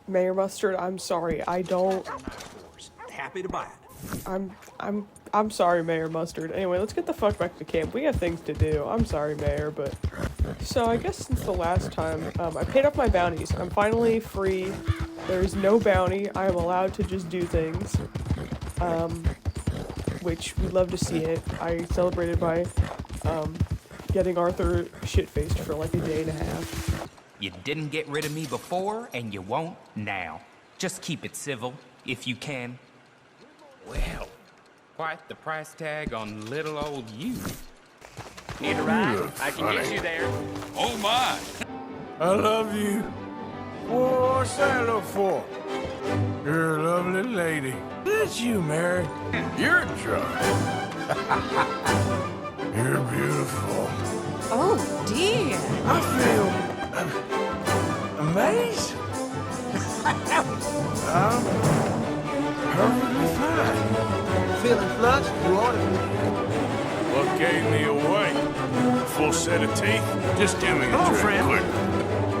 Mayor Mustard, I'm sorry. I don't. Happy to buy it. I'm sorry, Mayor Mustard. Anyway, let's get the fuck back to camp. We have things to do. I'm sorry, Mayor, but... So, I guess since the last time, I paid off my bounties. I'm finally free. There's no bounty. I am allowed to just do things. Which, we love to see it. I celebrated by, getting Arthur shit-faced for like a day and a half. You didn't get rid of me before, and you won't now. Just keep it civil, if you can. Well, quite the price tag on little old you. Need a ride? I can get you there. Oh my! I love you. What's that look for? You're a lovely lady. That's you, Mary. You're drunk. You're beautiful. Oh, dear. I feel amazed. I'm perfectly fine. Feeling flushed? You ordered. What gave me away? A full set of teeth? Just give me a drink, friend. quick.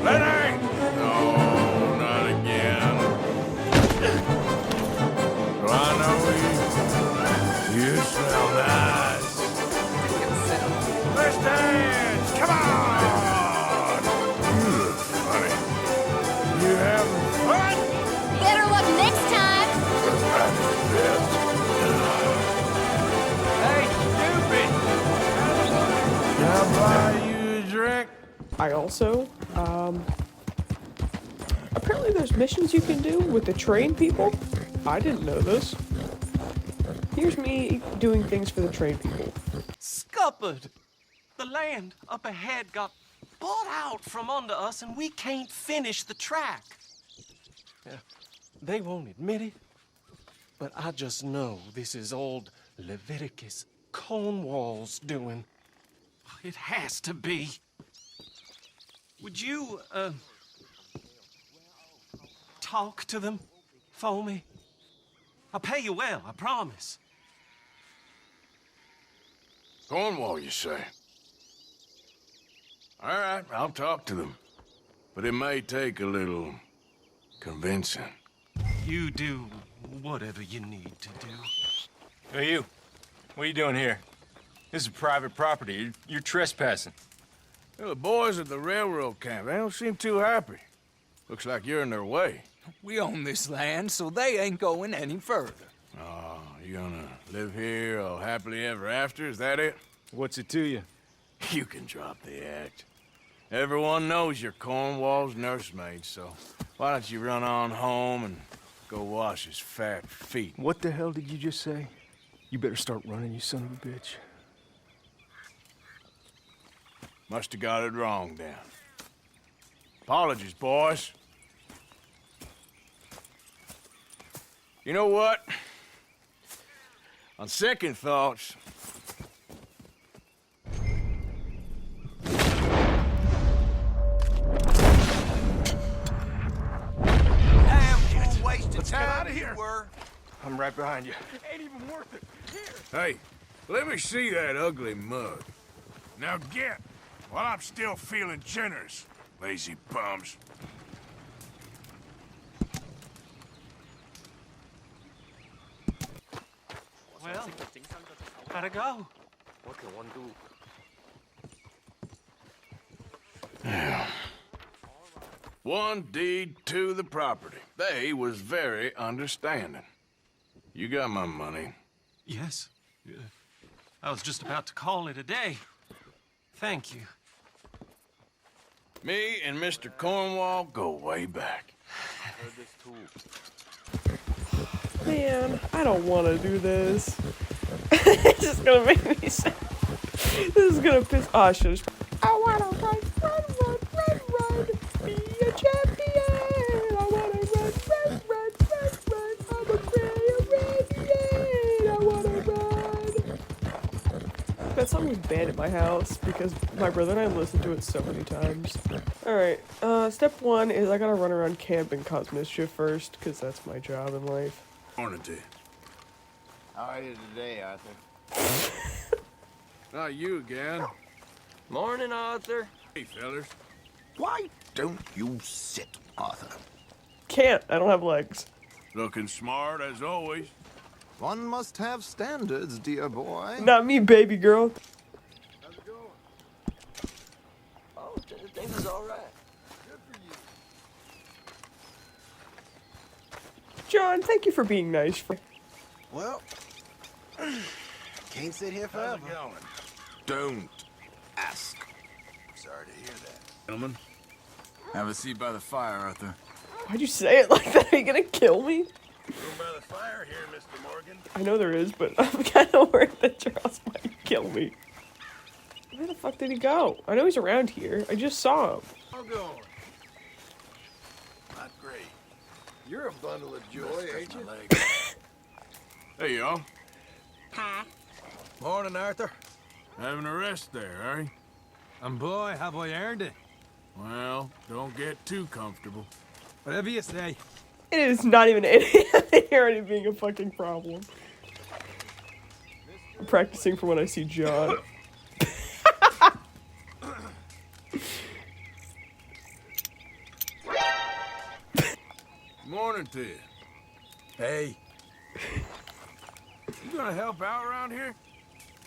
Linde! No, not again. Do I know you? You smell nice. Let's dance! Come on! You look funny. You having fun? Better luck next time. Hey, stupid! Can I buy you a drink? I also, apparently there's missions you can do with the train people. I didn't know this. Here's me doing things for the train people. Scuppered! The land up ahead got bought out from under us, and we can't finish the track. Yeah, they won't admit it, but I just know this is old Leviticus Cornwall's doing. It has to be. Would you, talk to them for me? I'll pay you well, I promise. Cornwall, you say? All right, I'll talk to them. But it may take a little convincing. You do whatever you need to do. Hey, you. What are you doing here? This is private property. You're trespassing. Well, the boys at the railroad camp, they don't seem too happy. Looks like you're in their way. We own this land, so they ain't going any further. Oh, you gonna live here all happily ever after? Is that it? What's it to you? You can drop the act. Everyone knows you're Cornwall's nursemaid, so why don't you run on home and go wash his fat feet? What the hell did you just say? You better start running, you son of a bitch. Must have got it wrong then. Apologies, boys. You know what? On second thoughts, Let's get out of here. I'm right behind you. Ain't even worth it. Here. hey, let me see that ugly mug. Now get, while I'm still feeling generous, lazy bums. Well, gotta go. What can one do? Yeah. One deed to the property. They was very understanding. You got my money. Yes. I was just about to call it a day. Thank you. Me and Mr. Cornwall go way back. Man, I don't want to do this. It's just gonna make me sad. This is gonna piss. Oh, I should have. I wanna run, be a champion. I wanna run. I'm a Caribbean. I wanna run. That song was banned at my house because my brother and I listened to it so many times. All right. Step one is I gotta run around camp and cause mischief first, cause that's my job in life. Morning to you. How are you today, Arthur? Not you again. Morning, Arthur. Hey, fellas. Why don't you sit, Arthur? can't. I don't have legs. Looking smart as always. One must have standards, dear boy. Not me, baby girl. How's it going? Oh, things is all right. Good for you. John, thank you for being nice. Well, can't sit here forever. How's it going? Don't ask. Sorry to hear that. Gentlemen, have a seat by the fire, Arthur. Why'd you say it like that? Are you gonna kill me? Room by the fire here, Mr. Morgan. I know there is, but I'm kind of worried that Charles might kill me. Where the fuck did he go? I know he's around here. I just saw him. How going? Not great. You're a bundle of joy, ain't you? Hey, y'all. Morning, Arthur. Having a rest there, are you? And boy, have I earned it. Well, don't get too comfortable. Whatever you say. It is not even already being a fucking problem. I'm practicing for when I see John. Morning to you. Hey. You gonna help out around here?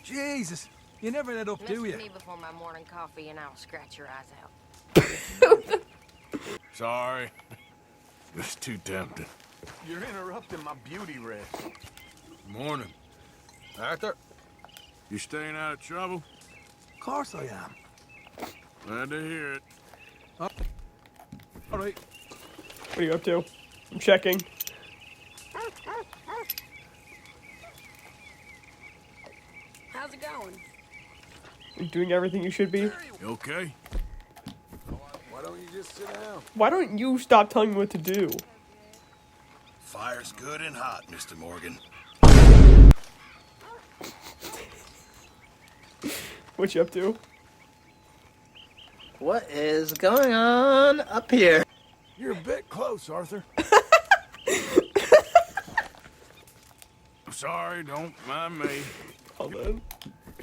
Jesus. You never let up, do Miss you? me before my morning coffee and I'll scratch your eyes out. Sorry. It's too tempting. You're interrupting my beauty rest. Morning. Arthur? You staying out of trouble? Of course I am. Glad to hear it. All right. What are you up to? I'm checking. How's it going? You're doing everything you should be. You okay? Why don't you just sit down? Why don't you stop telling me what to do? Fire's good and hot, Mr. Morgan. What you up to? What is going on up here? You're a bit close, Arthur. I'm sorry, don't mind me. Hold on.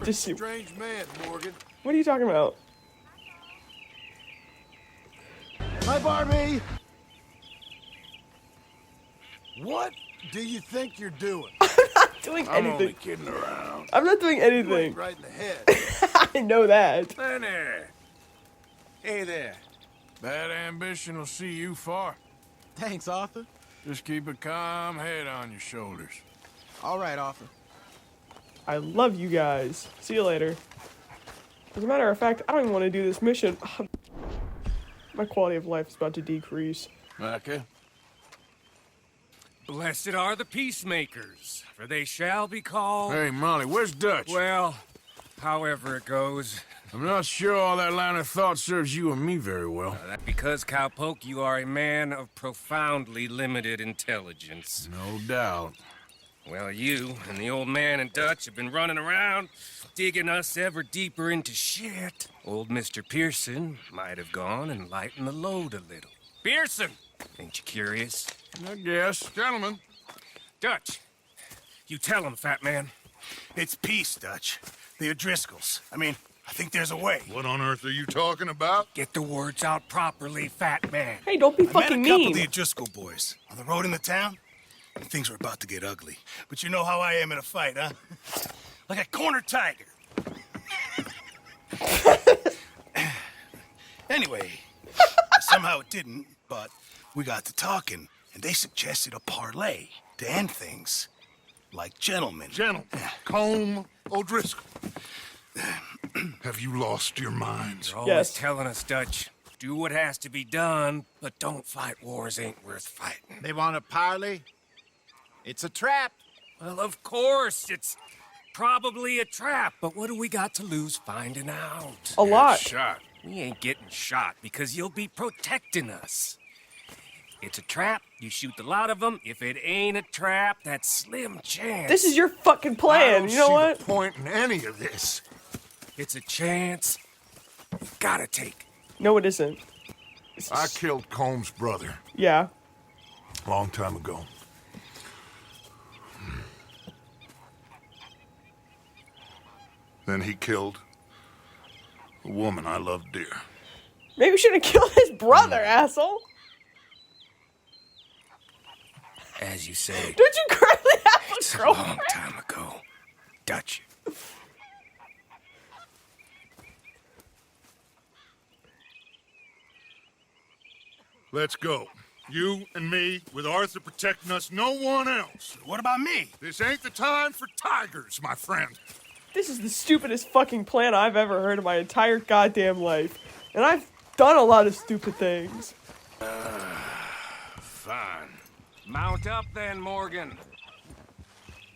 Just see. Strange man, Morgan. What are you talking about? Hi, Barbie. What do you think you're doing? Doing I'm only anything. kidding around. I'm not doing You anything. ain't right in the head. I know that. Linde, Hey there. that ambition will see you far. Thanks, Arthur. Just keep a calm head on your shoulders. All right, Arthur. I love you guys. See you later. As a matter of fact, I don't even want to do this mission. My quality of life is about to decrease. Micah? Blessed are the peacemakers, for they shall be called... Hey, Molly, where's Dutch? Well, however it goes. I'm not sure all that line of thought serves you and me very well. That's because, Cowpoke, you are a man of profoundly limited intelligence. No doubt. Well, you and the old man and Dutch have been running around, digging us ever deeper into shit. Old Mr. Pearson might have gone and lightened the load a little. Pearson! Ain't you curious? I guess. Gentlemen, Dutch, you tell him, fat man. it's peace, Dutch. The O'Driscolls. I mean, I think there's a way. What on earth are you talking about? Get the words out properly, fat man. Hey, don't be I fucking met a couple mean. of the O'Driscoll boys on the road in the town, and things were about to get ugly. But you know how I am in a fight, huh? Like a corner tiger. Anyway, somehow it didn't, but we got to talking, and they suggested a parlay to end things. Like gentlemen. Gentlemen, Colm O'Driscoll. Have you lost your minds? You're always Yes. telling us, Dutch. Do what has to be done, but don't fight wars ain't worth fighting. They want a parley? It's a trap. Well, of course, it's probably a trap, but what do we got to lose finding out? A lot. Shot. We ain't getting shot because you'll be protecting us. It's a trap, you shoot the lot of them. If it ain't a trap, that's slim chance. This is your fucking I plan. don't You know see what? the point in any of this. It's a chance you've gotta take. No, it isn't. It's I just- killed Colm's brother Yeah. a long time ago. Then he killed a woman I loved dear. Maybe we should have killed his brother, asshole. As you say, Don't you currently have it's a a long girlfriend? time ago. Dutch. Let's go. You and me, with Arthur protecting us, no one else. What about me? This ain't the time for tigers, my friend. This is the stupidest fucking plan I've ever heard in my entire goddamn life. And I've done a lot of stupid things. Fine. Mount up then, Morgan.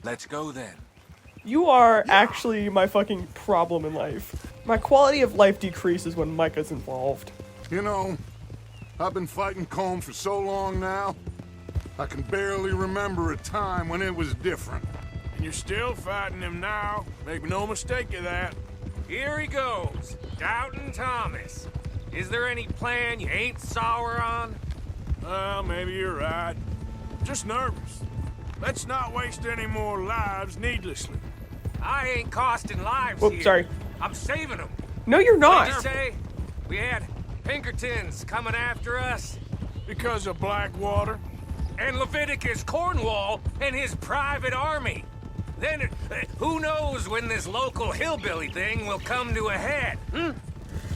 Let's go then. You are actually my fucking problem in life. My quality of life decreases when Micah's involved. You know, I've been fighting Colm for so long now, I can barely remember a time when it was different. And you're still fighting him now. Make no mistake of that. Here he goes, Doubting Thomas. Is there any plan you ain't sour on? Well, maybe you're right. Just nervous. Let's not waste any more lives needlessly. I ain't costing lives Whoop, here. sorry. I'm saving them. No, you're What not. did you say? We had Pinkertons coming after us. Because of Blackwater? And Leviticus Cornwall and his private army. Then, who knows when this local hillbilly thing will come to a head,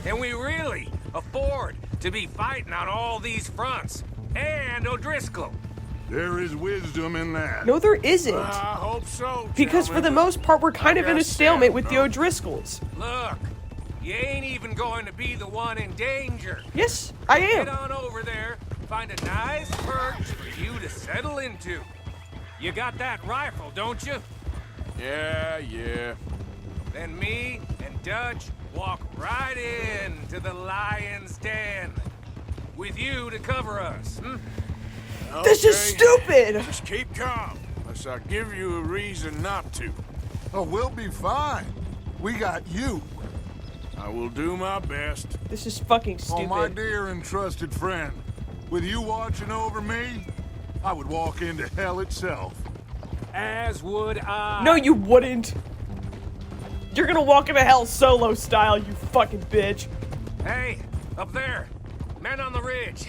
Can we really afford to be fighting on all these fronts? And O'Driscoll. There is wisdom in that. No, there isn't. I hope so, Because for the most part, we're kind of in a stalemate with the O'Driscolls. Look, you ain't even going to be the one in danger. Yes, I am. Get on over there, find a nice perch for you to settle into. You got that rifle, don't you? Yeah. Then me and Dutch walk right in to the lion's den. With you to cover us, This is stupid! Just keep calm, unless I give you a reason not to. Oh, we'll be fine. We got you. I will do my best. This is fucking stupid. Oh, my dear and trusted friend. With you watching over me, I would walk into hell itself. As would I. No, you wouldn't. You're gonna walk into hell solo style, you fucking bitch. Hey, up there. Men on the ridge.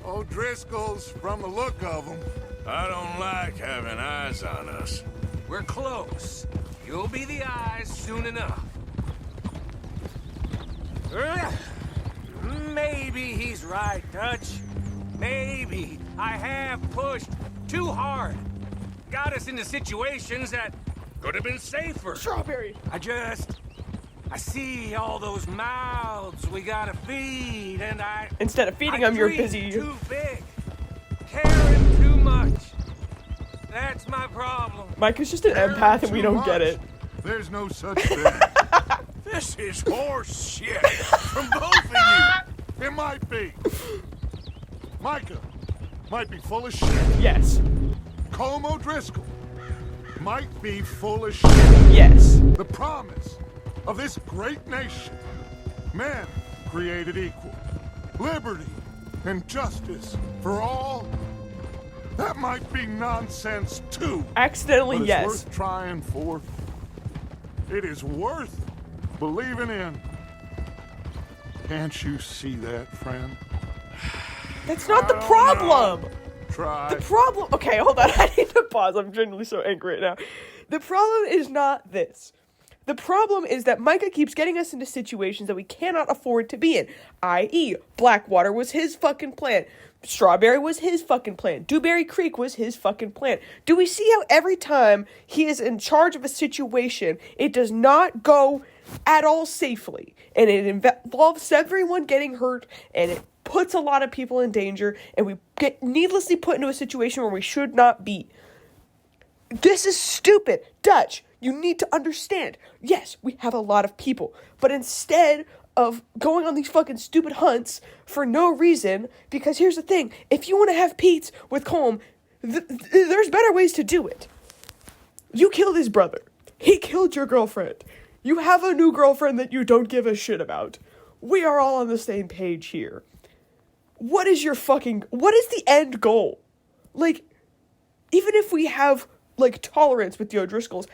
O'Driscoll's, from the look of them. I don't like having eyes on us. We're close. You'll be the eyes soon enough. Maybe he's right, Dutch. Maybe I have pushed too hard. Got us into situations that could have been safer. Strawberry. I see all those mouths we gotta feed, and Instead of feeding them, you're busy. Too big, caring too much. That's my problem. Mike is just an empath, and we don't get it. There's no such thing. This is horse shit from both of you. It might be. Micah might be full of shit. Yes. Colm O'Driscoll might be full of shit. Yes. The promise of this great nation. Men created equal. Liberty and justice for all. That might be nonsense too. Accidentally, but it's yes. worth trying for. It is worth believing in. Can't you see that, friend? That's not the problem. Try. The problem. Okay, hold on. I need to pause. I'm genuinely so angry right now. The problem is not this. The problem is that Micah keeps getting us into situations that we cannot afford to be in. I.e., Blackwater was his fucking plan. Strawberry was his fucking plan. Dewberry Creek was his fucking plan. Do we see how every time he is in charge of a situation, it does not go at all safely? And it involves everyone getting hurt, and it puts a lot of people in danger, and we get needlessly put into a situation where we should not be. This is stupid. Dutch, you need to understand. Yes, we have a lot of people, but instead of going on these fucking stupid hunts for no reason, because here's the thing, if you want to have Pete's with Colm, there's better ways to do it. You killed his brother. He killed your girlfriend. You have a new girlfriend that you don't give a shit about. We are all on the same page here. What is the end goal? Like, even if we have, like, tolerance with the O'Driscolls,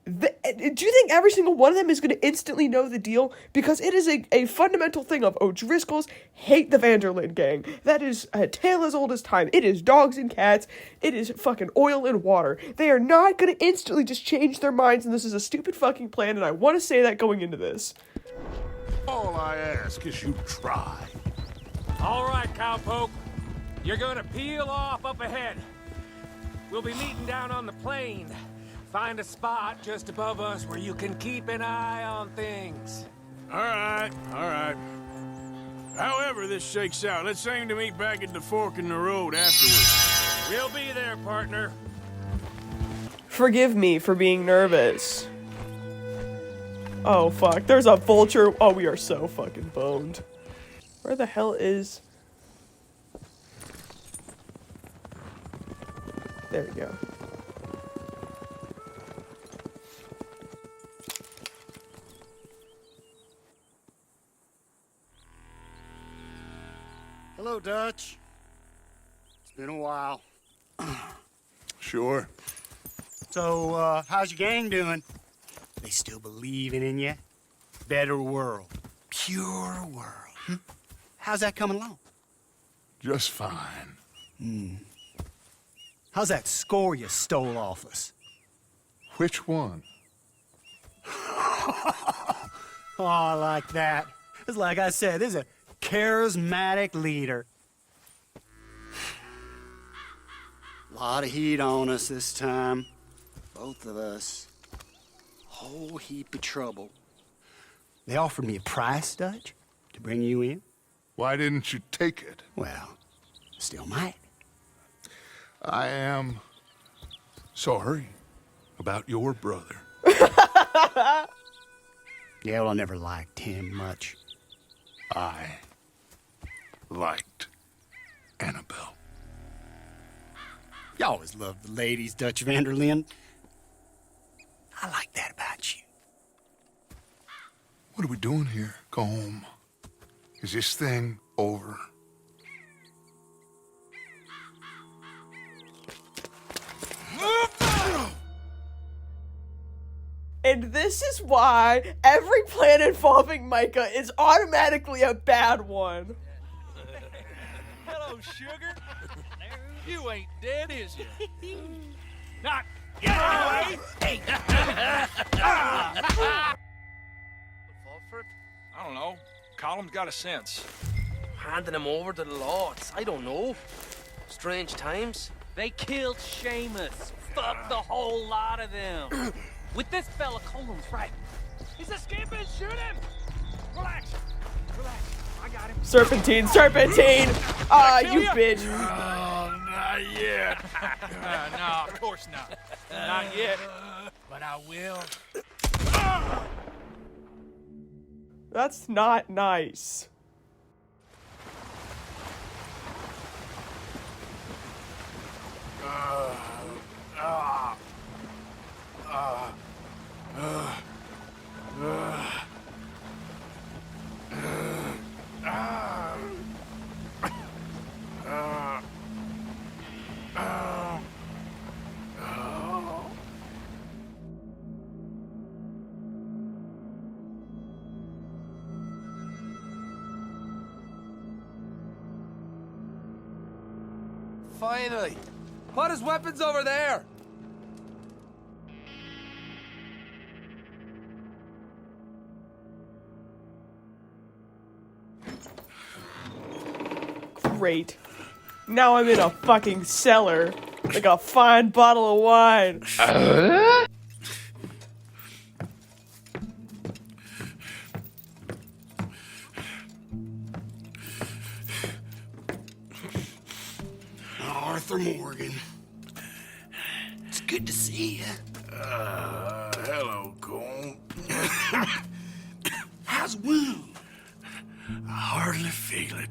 Do you think every single one of them is going to instantly know the deal? Because it is a fundamental thing of O'Driscolls hate the Vanderlyn gang. That is a tale as old as time. It is dogs and cats. It is fucking oil and water. They are not going to instantly just change their minds, and this is a stupid fucking plan, and I want to say that going into this. All I ask is you try. All right, cowpoke. You're gonna peel off up ahead. We'll be meeting down on the plain. Find a spot just above us where you can keep an eye on things. All right. However this shakes out, let's aim to meet back at the fork in the road afterwards. We'll be there, partner. Forgive me for being nervous. Oh, fuck. There's a vulture. Oh, we are so fucking boned. Where the hell is... There we go. Hello, Dutch. It's been a while. Sure. So, how's your gang doing? They still believing in you? Better world. Pure world. Hmm? How's that coming along? Just fine. How's that score you stole off us? Which one? Oh, I like that. It's like I said, this is a charismatic leader. Lot of heat on us this time. Both of us. Whole heap of trouble. They offered me a price, Dutch, to bring you in. Why didn't you take it? Well, still might. I am sorry about your brother. Yeah, well, I never liked him much. I liked Annabelle. You always loved the ladies, Dutch Vanderlyn. I like that about you. What are we doing here, Colm? Is this thing over? And this is why every plan involving Micah is automatically a bad one. Hello, sugar. You ain't dead, is you? Not yet! Hey! I don't know. Colm's got a sense. Handing him over to the lords. I don't know. Strange times. They killed Seamus. Fuck the whole lot of them. With this fella, Colm's right. He's escaping. Shoot him. Relax. I got him. Serpentine! Ah, you bitch. Oh, not yet. No, of course not. Not yet. But I will. That's not nice. Finally. Put his weapons over there. Great. Now I'm in a fucking cellar. Like a fine bottle of wine. Arthur Morgan. It's good to see you. Hello, Colm. How's the wound? I hardly feel it.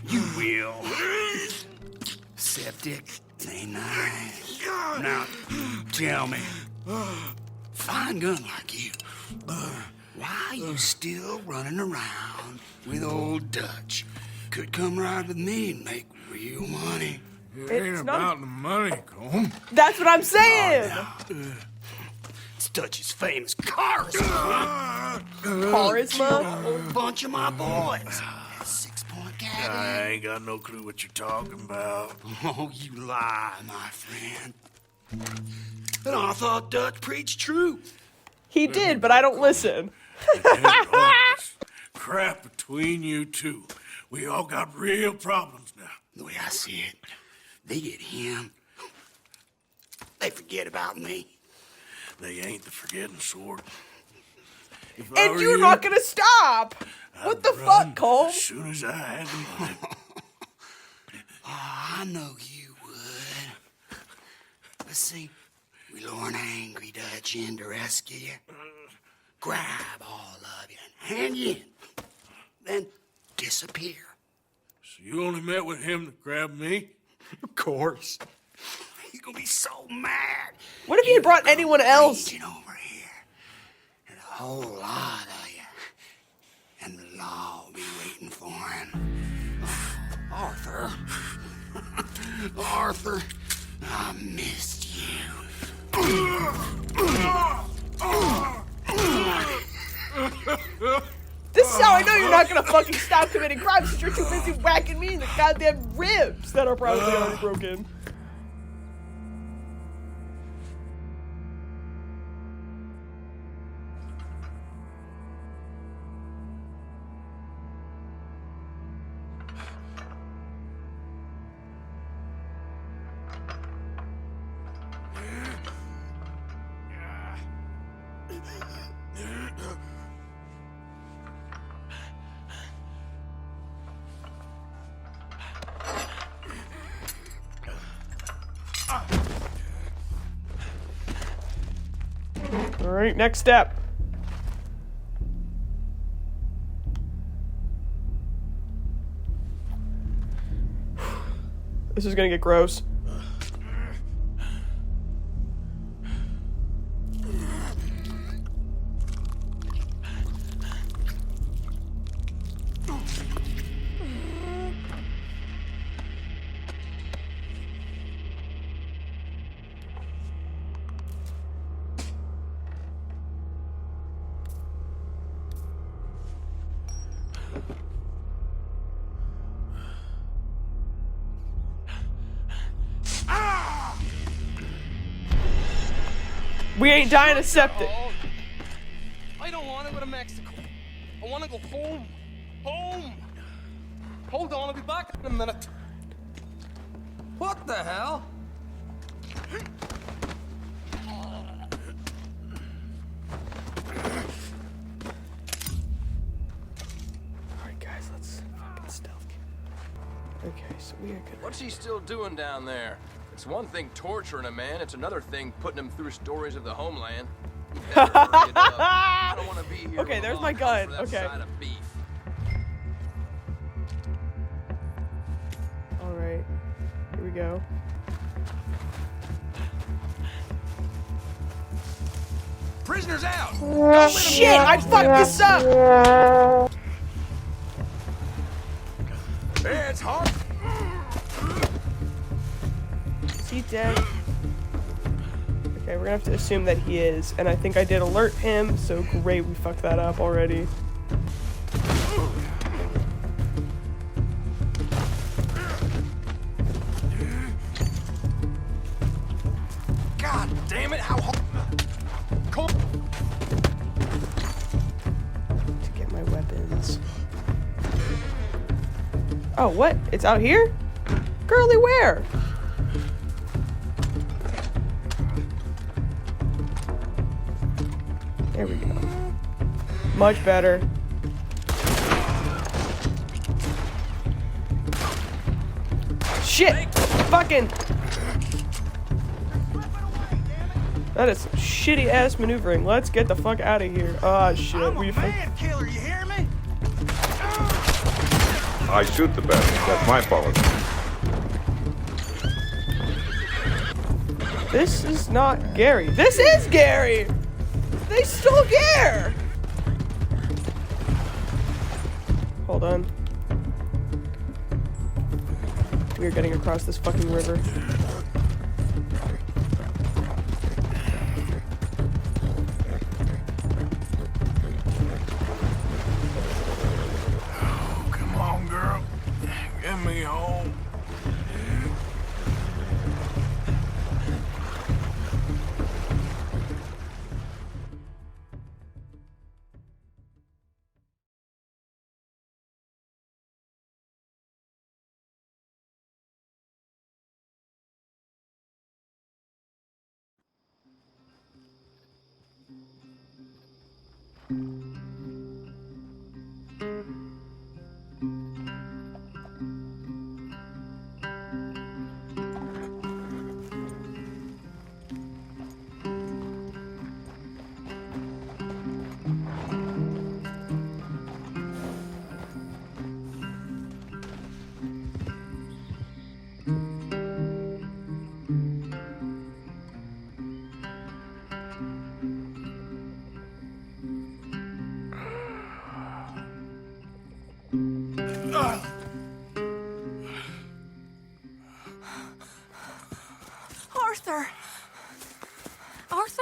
You will. Septic. Ain't nice. Now, tell me. Fine gun like you. Why you still running around with old Dutch? Could come ride with me and make real money. It ain't about the money, Colm. That's what I'm saying. It's Dutch's famous charisma. Charisma? A whole bunch of my boys. 6-point cabin. I ain't got no clue what you're talking about. Oh, you lie, my friend. And I thought Dutch preached truth. He did, but I don't listen. Crap between you two. We all got real problems now. The way I see it, they get him. They forget about me. They ain't the forgetting sort. And you're not gonna stop! What the fuck, Colm? As soon as I had the money. Oh, I know you would. Let's see, we lure an angry Dutch in to rescue you. Grab all of you and hand you in. Then disappear. So you only met with him to grab me? Of course. You're gonna be so mad. What if he had brought anyone else? Over here. And a whole lot of you. And the law will be waiting for him. Arthur. Arthur, I missed you. This is how I know you're not gonna fucking stop committing crimes, because you're too busy whacking me in the goddamn ribs that are probably already broken. Alright, next step. This is gonna get gross. We ain't dying of septic. I don't want to go to Mexico. I want to go home. Home! Hold on, I'll be back in a minute. What the hell? Alright guys, let's fucking stealth. Okay, so we are good. What's he still doing down there? It's one thing torturing a man, it's another thing putting him through stories of the homeland. I don't want to be here. Okay, there's my gun. Okay. Alright. Here we go. Prisoners out! Shit! I fucked this up! Hey, it's hard. Is he dead? Okay, we're gonna have to assume that he is, and I think I did alert him, so great, we fucked that up already. God damn it, how hard. Colm. To get my weapons. Oh, what? It's out here? Girly, where? There we go. Much better. Shit! Fucking! That is some shitty ass maneuvering. Let's get the fuck out of here. Oh shit. I'm a man killer, you hear me? I shoot the best. That's my policy. This is not Gary. This is Gary! They stole Gare! Hold on. We are getting across this fucking river. Arthur! Arthur?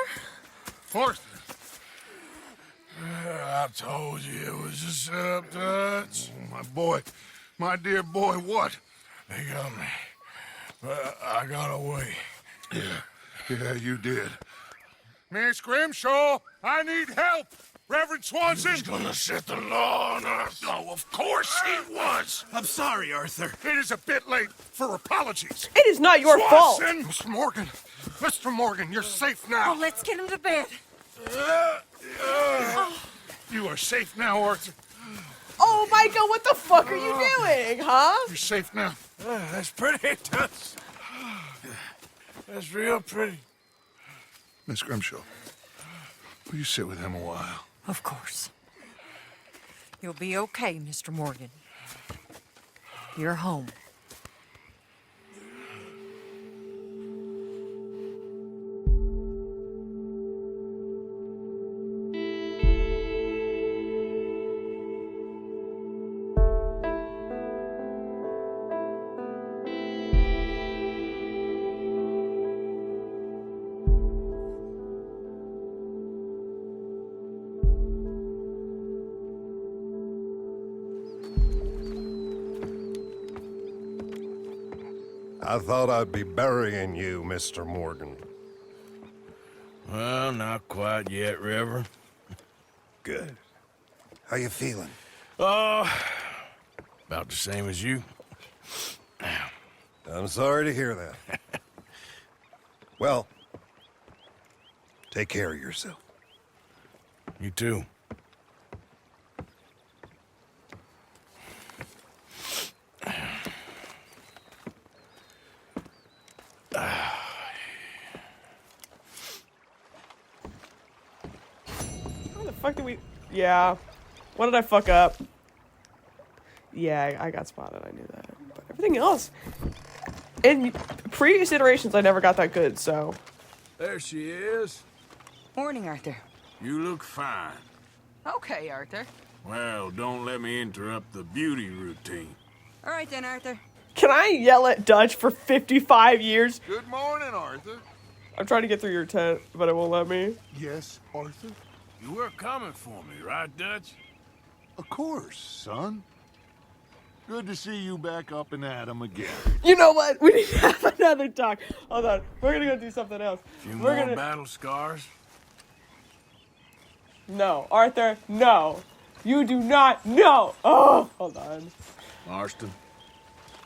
Arthur. I told you it was a setup, Dutch. My boy, my dear boy, what? They got me. But I got away. Yeah, you did. Miss Grimshaw, I need help! Reverend Swanson! He's gonna set the law on us. Oh, of course he was! I'm sorry, Arthur. It is a bit late for apologies. It is not your fault. Swanson! Mr. Morgan, you're safe now. Oh, let's get him to bed. You are safe now, Arthur. Oh, Micah, what the fuck are you doing, huh? You're safe now. That's pretty, Dutch. That's real pretty. Miss Grimshaw, will you sit with him a while? Of course. You'll be okay, Mr. Morgan. You're home. I thought I'd be burying you, Mr. Morgan. Well, not quite yet, Reverend. Good. How you feeling? Oh, about the same as you. I'm sorry to hear that. Well, take care of yourself. You too. How the fuck did we... Yeah. What did I fuck up? Yeah, I got spotted. I knew that. But everything else... In previous iterations, I never got that good, so... There she is. Morning, Arthur. You look fine. Okay, Arthur. Well, don't let me interrupt the beauty routine. All right then, Arthur. Can I yell at Dutch for 55 years? Good morning, Arthur. I'm trying to get through your tent, but it won't let me. Yes, Arthur? You were coming for me, right, Dutch? Of course, son. Good to see you back up and at 'em again. You know what? We need to have another talk. Hold on. We're gonna go do something else. Few We're more gonna... battle scars? No. Arthur, no. You do not. No. Oh, hold on. Marston.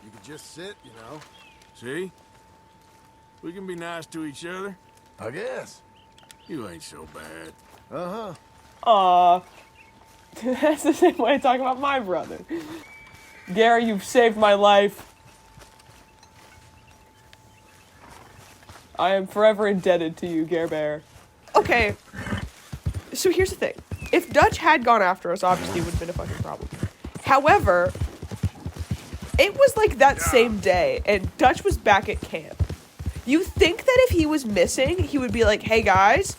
You could just sit, you know. See? We can be nice to each other. I guess. You ain't so bad. Uh-huh. Aw. That's the same way I talk about my brother. Gary, you've saved my life. I am forever indebted to you, Gare Bear. Okay, so here's the thing. If Dutch had gone after us, obviously it would have been a fucking problem. However, it was like that same day, and Dutch was back at camp. You think that if he was missing, he would be like, hey guys,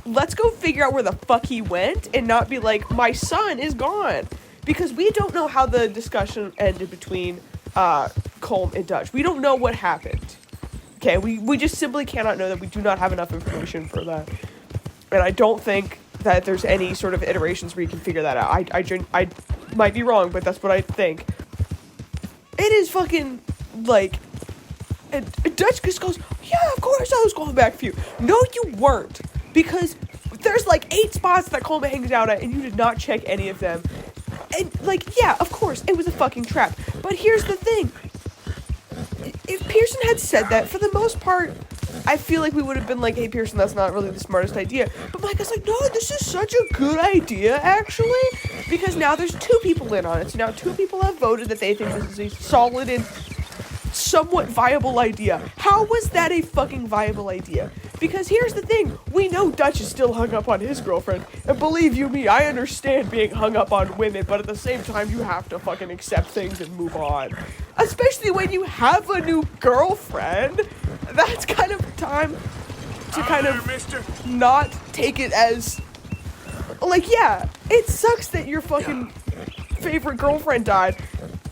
let's go figure out where the fuck he went, and not be like, my son is gone. Because we don't know how the discussion ended between Colm and Dutch. We don't know what happened. Okay, we just simply cannot know that. We do not have enough information for that. And I don't think that there's any sort of iterations where you can figure that out. I might be wrong, but that's what I think. It is fucking, like... And Dutch just goes, yeah, of course I was going back for you. No, you weren't. Because there's like 8 spots that Colm hangs out at, and you did not check any of them. And, like, yeah, of course, it was a fucking trap. But here's the thing. If Pearson had said that, for the most part, I feel like we would have been like, hey, Pearson, that's not really the smartest idea. But Micah's like, no, this is such a good idea, actually. Because now there's 2 people in on it. So now 2 people have voted that they think this is a solid and somewhat viable idea. How was that a fucking viable idea? Because here's the thing, we know Dutch is still hung up on his girlfriend, and believe you me, I understand being hung up on women, but at the same time, you have to fucking accept things and move on. Especially when you have a new girlfriend. That's kind of time to kind of not take it as, like, yeah, it sucks that your fucking favorite girlfriend died.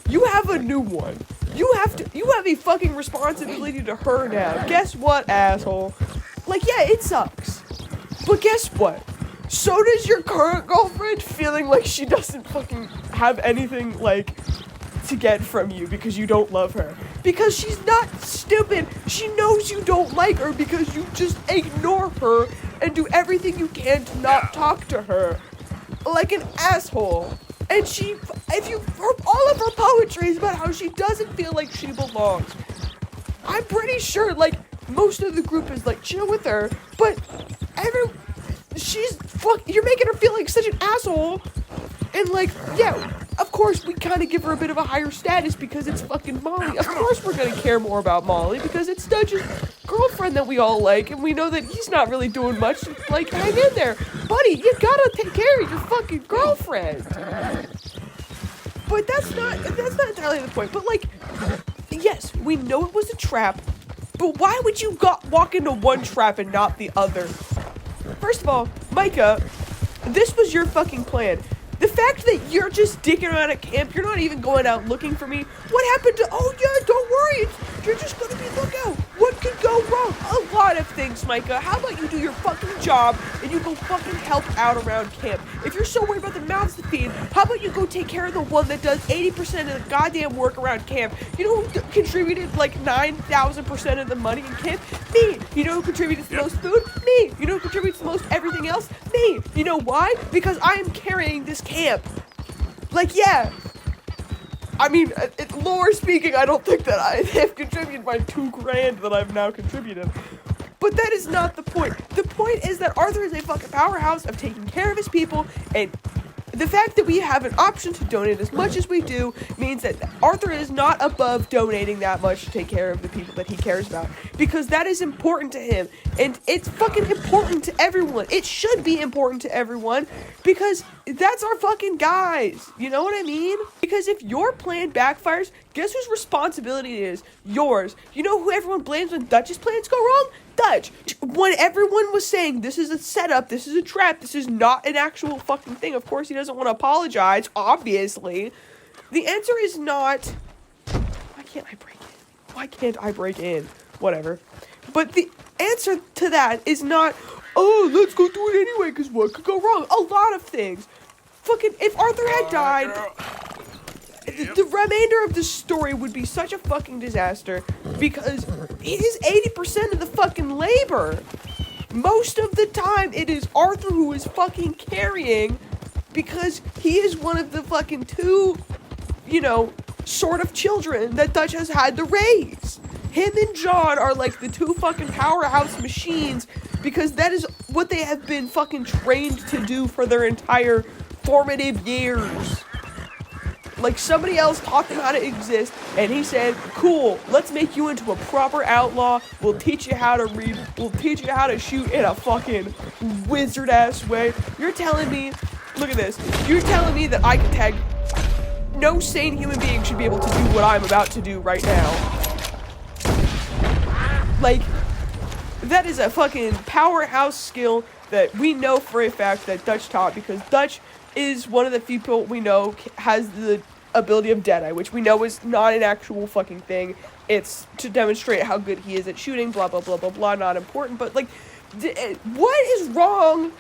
You have a new one. You have a fucking responsibility to her now. Guess what, asshole? Like, yeah, it sucks. But guess what? So does your current girlfriend feeling like she doesn't fucking have anything, like, to get from you because you don't love her. Because she's not stupid. She knows you don't like her because you just ignore her and do everything you can to not talk to her. Like an asshole. And all of her poetry is about how she doesn't feel like she belongs. I'm pretty sure, like, most of the group is, like, chill with her, but you're making her feel like such an asshole. And, like, yeah, of course, we kind of give her a bit of a higher status because it's fucking Molly. Of course we're gonna care more about Molly because it's Dutch's girlfriend that we all like, and we know that he's not really doing much. Like, hang in there. Buddy, you gotta take care of your fucking girlfriend. But that's not entirely the point. But, like, yes, we know it was a trap, but why would you walk into one trap and not the other? First of all, Micah, this was your fucking plan. The fact that you're just dicking around at camp, you're not even going out looking for me. What happened to, oh yeah, don't worry, you're just gonna be lookout. What could go wrong? A lot of things, Micah. How about you do your fucking job and you go fucking help out around camp? If you're so worried about the mouths to feed, how about you go take care of the one that does 80% of the goddamn work around camp? You know who contributed like 9,000% of the money in camp? Me. You know who contributes the most food? Me. You know who contributes the most everything else? Me. You know why? Because I am carrying this camp. Like, yeah. I mean, lore speaking, I don't think that I have contributed my $2,000 that I've now contributed. But that is not the point. The point is that Arthur is a fucking powerhouse of taking care of his people, and the fact that we have an option to donate as much as we do means that Arthur is not above donating that much to take care of the people that he cares about. Because that is important to him. And it's fucking important to everyone. It should be important to everyone. Because that's our fucking guys. You know what I mean? Because if your plan backfires, guess whose responsibility it is? Yours. You know who everyone blames when Dutch's plans go wrong? Dutch. When everyone was saying, this is a setup, this is a trap, this is not an actual fucking thing, of course he doesn't want to apologize, obviously. The answer is not, why can't I break in? Why can't I break in? Whatever. But the answer to that is not, oh, let's go do it anyway, because what could go wrong? A lot of things. Fucking, if Arthur had died, the remainder of the story would be such a fucking disaster because it is 80% of the fucking labor. Most of the time, it is Arthur who is fucking carrying because he is one of the fucking 2, you know, sort of children that Dutch has had to raise. Him and John are like the 2 fucking powerhouse machines because that is what they have been fucking trained to do for their entire formative years. Like, somebody else taught them how to exist, and he said, cool, let's make you into a proper outlaw, we'll teach you how to read, we'll teach you how to shoot in a fucking wizard-ass way. You're telling me, look at this, you're telling me that I can tag, no sane human being should be able to do what I'm about to do right now. Like, that is a fucking powerhouse skill that we know for a fact that Dutch taught, because Dutch is one of the few people we know has the ability of Deadeye, which we know is not an actual fucking thing. It's to demonstrate how good he is at shooting, blah, blah, blah, blah, blah, not important. But, like, what is wrong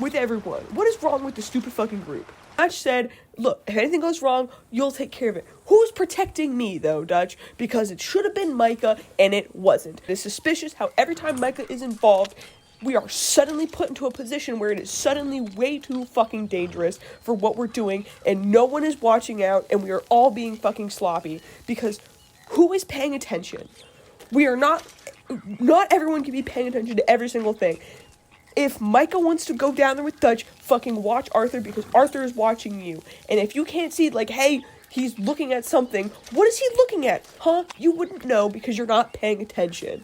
with everyone? What is wrong with the stupid fucking group? Dutch said, look, if anything goes wrong, you'll take care of it. Who's protecting me, though, Dutch? Because it should have been Micah, and it wasn't. It is suspicious how every time Micah is involved, we are suddenly put into a position where it is suddenly way too fucking dangerous for what we're doing, and no one is watching out, and we are all being fucking sloppy, because who is paying attention? We are not not everyone can be paying attention to every single thing. If Micah wants to go down there with Dutch, fucking watch Arthur because Arthur is watching you. And if you can't see, like, hey, he's looking at something, what is he looking at? Huh? You wouldn't know because you're not paying attention.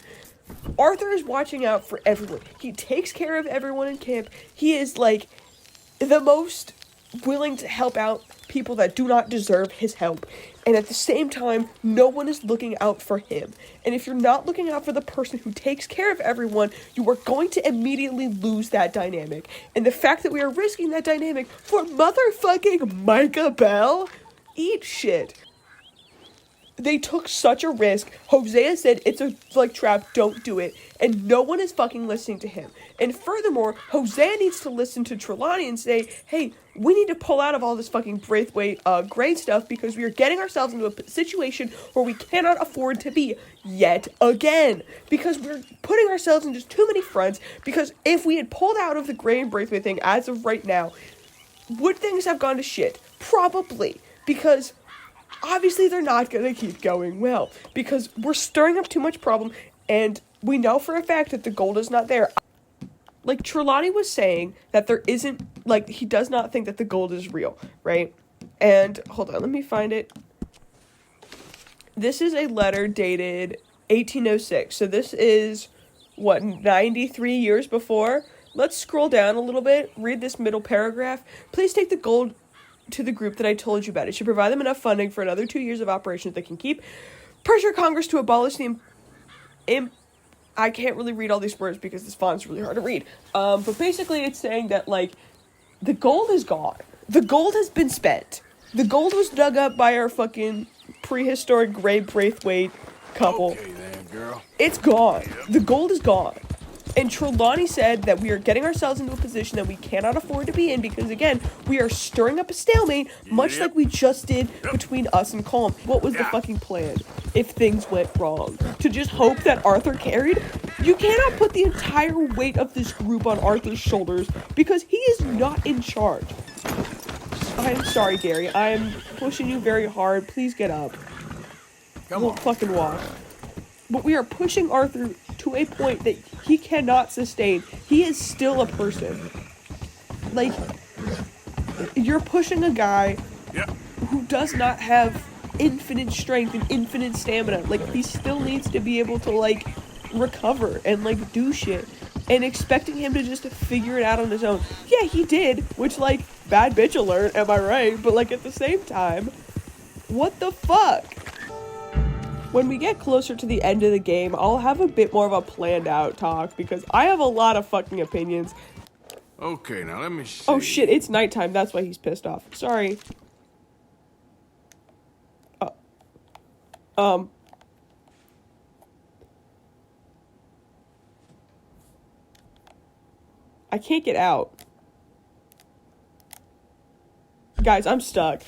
Arthur is watching out for everyone. He takes care of everyone in camp. He is, like, the most willing to help out people that do not deserve his help. And at the same time, no one is looking out for him. And if you're not looking out for the person who takes care of everyone, you are going to immediately lose that dynamic. And the fact that we are risking that dynamic for motherfucking Micah Bell? Eat shit. They took such a risk. Hosea said it's a, like, trap, don't do it. And no one is fucking listening to him. And furthermore, Hosea needs to listen to Trelawney and say, hey, we need to pull out of all this fucking Braithwaite grade stuff because we are getting ourselves into a situation where we cannot afford to be yet again. Because we're putting ourselves in just too many fronts. Because if we had pulled out of the Gray and Braithwaite thing as of right now, would things have gone to shit? Probably. Because obviously they're not going to keep going well. Because we're stirring up too much problem, and we know for a fact that the gold is not there. Like, Trelawney was saying that there isn't, like, he does not think that the gold is real, right? And, hold on, let me find it. This is a letter dated 1806. So this is, what, 93 years before? Let's scroll down a little bit, read this middle paragraph. Please take the gold to the group that I told you about. It should provide them enough funding for another 2 years of operations they can keep. Pressure Congress to abolish the I can't really read all these words because this font's really hard to read. But basically it's saying that, like, the gold is gone. The gold has been spent. The gold was dug up by our fucking prehistoric Gray Braithwaite couple. Okay then, girl. It's gone. The gold is gone. And Trelawney said that we are getting ourselves into a position that we cannot afford to be in because, again, we are stirring up a stalemate, much like we just did between us and Colm. What was the fucking plan if things went wrong? To just hope that Arthur carried? You cannot put the entire weight of this group on Arthur's shoulders because he is not in charge. I'm sorry, Gary. I am pushing you very hard. Please get up. We'll fucking walk. But we are pushing Arthur to a point that he cannot sustain. He is still a person. Like, you're pushing a guy who does not have infinite strength and infinite stamina. Like, he still needs to be able to, like, recover and, like, do shit. And expecting him to just figure it out on his own. Yeah, he did, which, like, bad bitch alert, am I right? But, like, at the same time, what the fuck? When we get closer to the end of the game, I'll have a bit more of a planned out talk because I have a lot of fucking opinions. Okay, now let me see. Oh shit, it's nighttime. That's why he's pissed off. Sorry. I can't get out. Guys, I'm stuck.